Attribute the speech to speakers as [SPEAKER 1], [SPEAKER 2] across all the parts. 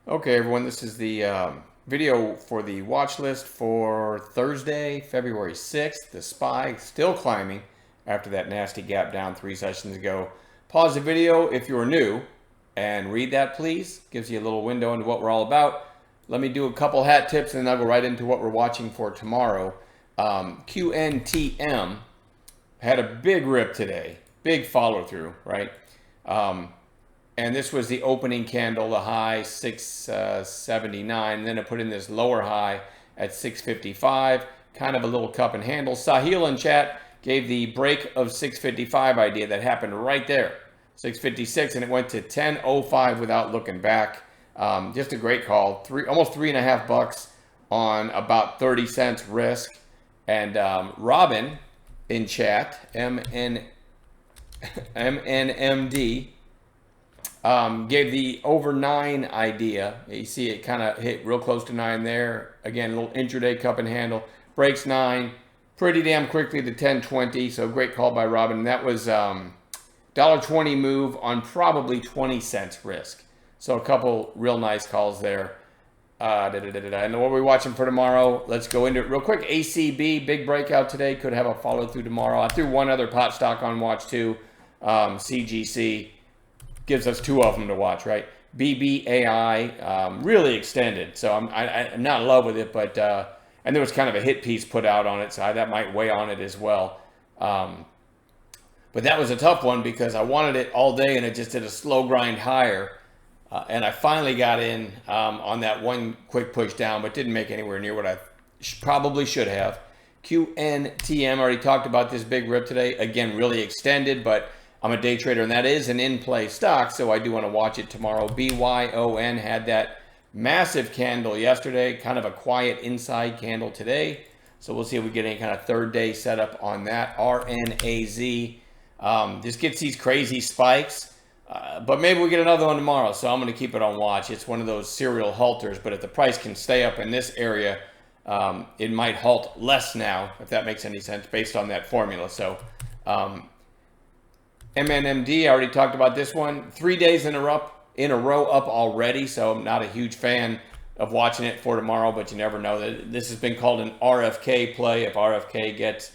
[SPEAKER 1] Okay, everyone, this is the video for the watch list for Thursday, February 6th. The SPY still climbing after that nasty gap down 3 sessions ago. Pause the video if you're new and read that, please. Gives you a little window into what we're all about. Let me do a couple hat tips and then I'll go right into what we're watching for tomorrow. QNTM had a big rip today, big follow through, right? And this was the opening candle, the high 679. Then it put in this lower high at 655, kind of a little cup and handle. Sahil in chat gave the break of 655 idea that happened right there, 656, and it went to 10.05 without looking back. Just a great call, almost $3.50 on about 30 cents risk. And Robin in chat, MNMD, gave the over 9 idea. You see it kind of hit real close to 9 there. Again, a little intraday cup and handle. Breaks 9 pretty damn quickly to 10.20. So great call by Robin. That was $1.20 move on probably 20 cents risk. So a couple real nice calls there. And what we're watching for tomorrow, let's go into it real quick. ACB, big breakout today. Could have a follow through tomorrow. I threw one other pot stock on watch too. CGC. Gives us 2 of them to watch, right? BBAI, really extended. So I'm not in love with it, but, and there was kind of a hit piece put out on it, so that might weigh on it as well. But that was a tough one because I wanted it all day and it just did a slow grind higher. And I finally got in on that one quick push down, but didn't make anywhere near what I probably should have. QNTM, already talked about this big rip today. Again, really extended, but I'm a day trader, and that is an in-play stock, so I do want to watch it tomorrow. BYON had that massive candle yesterday, kind of a quiet inside candle today. So we'll see if we get any kind of third day setup on that. RNAZ just gets these crazy spikes, but maybe we get another one tomorrow, so I'm going to keep it on watch. It's one of those serial halters, but if the price can stay up in this area, it might halt less now, if that makes any sense, based on that formula. So MNMD, I already talked about this one. 3 days in a row up already, so I'm not a huge fan of watching it for tomorrow, but you never know. This has been called an RFK play if RFK gets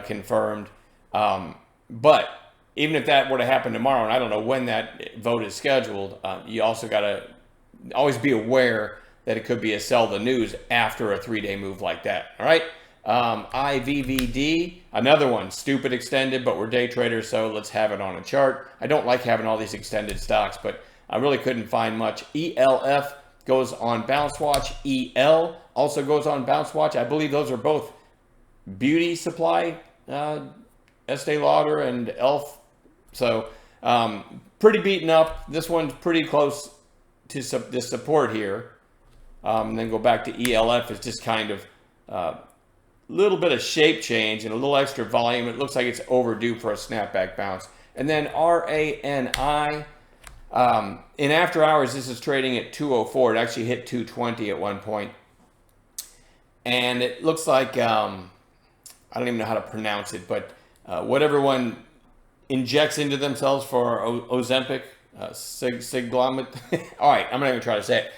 [SPEAKER 1] confirmed. But even if that were to happen tomorrow, and I don't know when that vote is scheduled, you also got to always be aware that it could be a sell the news after a 3-day move like that. All right. IVVD, another one, stupid extended, but we're day traders, so let's have it on a chart. I don't like having all these extended stocks, but I really couldn't find much. ELF goes on Bounce Watch. EL also goes on Bounce Watch. I believe those are both beauty supply, Estee Lauder and ELF. So pretty beaten up. This one's pretty close to the support here. And then go back to ELF. It's just kind of little bit of shape change and a little extra volume. It looks like it's overdue for a snapback bounce. And then RANI, in after hours, this is trading at 204. It actually hit 220 at one point. And it looks like, I don't even know how to pronounce it, but what everyone injects into themselves for Ozempic, Siglamit. All right, I'm not even trying to say it.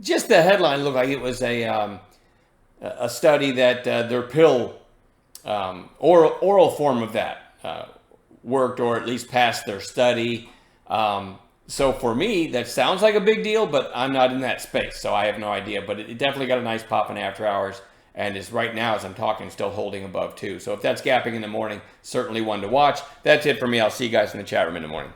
[SPEAKER 1] Just the headline looked like it was a study that their pill, oral form of that worked, or at least passed their study. So for me, that sounds like a big deal, but I'm not in that space, so I have no idea. But it definitely got a nice pop in after hours, and is right now, as I'm talking, still holding above 2. So if that's gapping in the morning, certainly one to watch. That's it for me. I'll see you guys in the chat room in the morning.